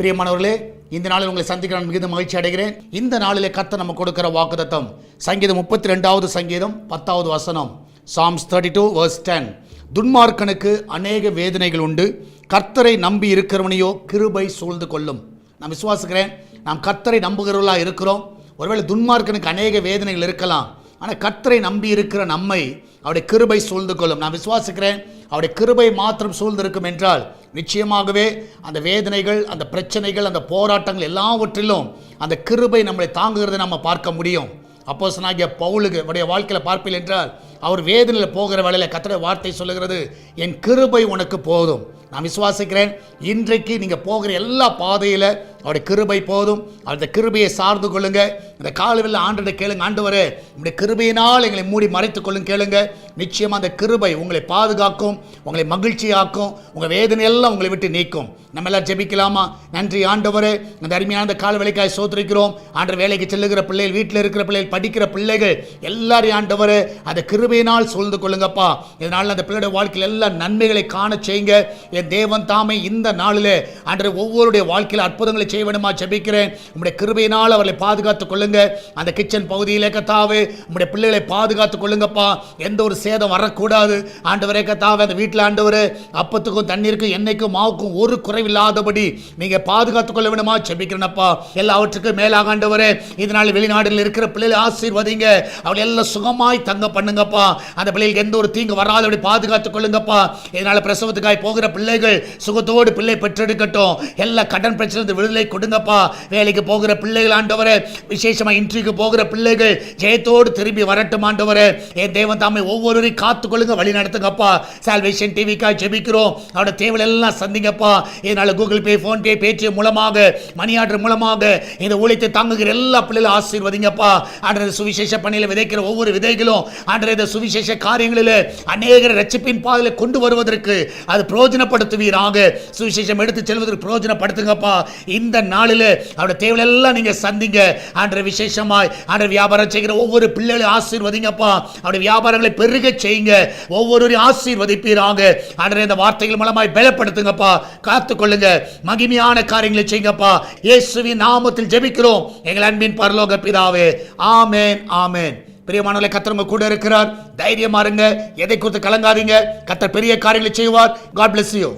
பிரியமானவர்களே, இந்த நாளில் உங்களை சந்திக்க நான் மிகுந்த மகிழ்ச்சி அடைகிறேன். இந்த நாளிலே கர்த்தர் நம்ம கொடுக்கிற வாக்குத்தத்தம் சங்கீதம் 32வது சங்கீதம் 10வது வசனம். Psalms 32 verse 10. துன்மார்க்கனுக்கு அநேக வேதனைகள் உண்டு, கர்த்தரை நம்பி இருக்கிறவனையோ கிருபை சூழ்ந்து கொள்ளும். நான் விசுவாசிக்கிறேன், நாம் கர்த்தரை நம்புகிறவர்களாக இருக்கிறோம். ஒருவேளை துன்மார்க்கனுக்கு அநேக வேதனைகள் இருக்கலாம், ஆனால் கர்த்தரை நம்பி இருக்கிற நம்மை அவருடைய கிருபை சூழ்ந்து கொள்ளும். நான் விசுவாசிக்கிறேன், அவருடைய கிருபை மாத்திரம் சூழ்ந்திருக்கும் என்றால் நிச்சயமாகவே அந்த வேதனைகள், அந்த பிரச்சனைகள், அந்த போராட்டங்கள் எல்லாவற்றிலும் அந்த கிருபை நம்மளை தாங்குகிறதை நம்ம பார்க்க முடியும். அப்போஸ்தலனாகிய பவுலுக்கு அவருடைய வாழ்க்கையில் பார்ப்பீர்கள் என்றால், அவர் வேதனையில் போகிற வேளையில் கர்த்தருடைய வார்த்தை சொல்லுகிறது, என் கிருபை உனக்கு போதும். நான் விசுவாசிக்கிறேன், இன்றைக்கு நீங்கள் போகிற எல்லா பாதையில் அவருடைய கிருபை போதும். அந்த கிருபையை சார்ந்து கொள்ளுங்க. இந்த காலவில் ஆண்டவரை கேளுங்க, ஆண்டவரே உங்களுடைய கிருபையினால் எங்களை மூடி மறைத்துக் கொள்ளுங்க கேளுங்க. நிச்சயமாக அந்த கிருபை உங்களை பாதுகாக்கும், உங்களை மகிழ்ச்சியாக்கும், உங்கள் வேதனையெல்லாம் உங்களை விட்டு நீக்கும். நம்ம எல்லாம் ஜெபிக்கலாமா? நன்றி ஆண்டவரே, இந்த அருமையான அந்த கால வேலைக்காய் சோத்திரிக்கிறோம். ஆண்டவர் வேலைக்கு செல்லுகிற பிள்ளைகள், வீட்டில் இருக்கிற பிள்ளைகள், படிக்கிற பிள்ளைகள் எல்லாரையும் ஆண்டவரே அந்த கிருபையினால் சூழ்ந்து கொள்ளுங்கப்பா. இதனால் அந்த பிள்ளைடைய வாழ்க்கையில் எல்லா நன்மைகளை காண செய்யுங்க. என் தேவன் தாமே இந்த நாளிலே ஆண்டவர் ஒவ்வொருடைய வாழ்க்கையில் அற்புதங்களை செய்ய வேண்டுமா ஜெபிக்கிறேன். உங்களுடைய கிருபையினால் அவர்களை பாதுகாத்துக் கொள்ளுங்க. அந்த கிச்சன் பகுதியிலே கர்த்தாவே உங்களுடைய பிள்ளைகளை பாதுகாத்துக் கொள்ளுங்கப்பா. எந்த ஒரு சேதம் வரக்கூடாது ஆண்டவரே கர்த்தாவே. அந்த வீட்டில் ஆண்டவரே அப்பத்துக்கும் தண்ணீருக்கும் எண்ணெய்க்கும் மாவுக்கும் ஒரு குறைவில்லாதபடி நீங்க பாதுகாத்துக் கொள்ள வேண்டுமா ஜெபிக்கிறேனப்பா. எல்லாவற்றுக்கும் மேலாக ஆண்டவரே இதனால் வெளிநாடுகளில் இருக்கிற பிள்ளைகளை ஆசீர்வதிங்க. அவளை எல்லாம் சுகமாய் தங்க பண்ணுங்கப்பா. அந்த பிள்ளைகளுக்கு எந்த ஒரு தீங்கு வராதபடி பாதுகாத்துக் கொள்ளுங்கப்பா. இதனால பிரசவத்துக்காய் போகிற பிள்ளைகள் சுகத்தோடு பிள்ளை பெற்றெடுக்கட்டும். எல்லா கடன் பிரச்சனை விடுதலை கொடுங்கப்பா. வேலைக்கு போகிற பிள்ளைகள் ஆண்டவரே, விசேஷமா இன்டர்வியூக்கு போகிற பிள்ளைகள் ஜெயத்தோடு திரும்பி வரட்டும் ஆண்டவரே. என் தேவன் தாமே ஒவ்வொருவரையும் காத்துக்கொள்ளுங்க, வழி நடத்துங்கப்பா. சால்வேஷன் டிவிக்காய் ஜெபிக்கிறோம், அவரோட தேவைகள் எல்லாம் சந்திங்கப்பா. இதனால கூகுள் பே, போன்பே, பேடிஎம் மூலமாக, மணி ஆர்டர் மூலமாக இந்த ஊழியத்தை தாங்குகிற எல்லா பிள்ளைகளும் ஆசீர்வதிங்கப்பா. ஆண்டவர் சுவிசேஷ பணியில் விதைக்கிற ஒவ்வொரு விதைகளும் ஆண்டவர் இந்த சுவிசேஷ காரியங்களில் அநேகர் ரட்சிப்பின் பாதையில் கொண்டு வருவதற்கு அது பிரயோஜனப்படுத்துவீராக. சுவிசேஷம் எடுத்து செல்வதற்கு பிரயோஜனப்படுத்துங்கப்பா. இந்த நாளில் அவருடைய தேவைகள் எல்லாம் நீங்க சந்திங்க ஆண்டவர். விசேஷமாய் ஆண்டவர் வியாபாரம் செய்கிற ஒவ்வொரு பிள்ளைகளையும் ஆசீர்வதிங்கப்பா. அவருடைய வியாபாரங்களை பெருக செய்யுங்க, ஒவ்வொருவரையும் ஆசீர்வதிப்பீராக ஆண்டவர். இந்த வார்த்தைகள் மூலமாய் பலப்படுத்துங்கப்பா, காத்துக்கொள்ளுங்க, மகிமையான காரியங்களை செய்யுங்கப்பா. இயேசுவின் நாமத்தில் ஜெபிக்கிறோம் எங்கள் அன்பின் பரலோக பிதாவே, ஆமென், ஆமென். பிரியமானவர்களே, கர்த்தர் உங்க கூட இருக்கிறார். தைரியமா இருங்க, எதை குறித்து கலங்காதீங்க. கர்த்தர் பெரிய காரியங்களை செய்வார். God bless you.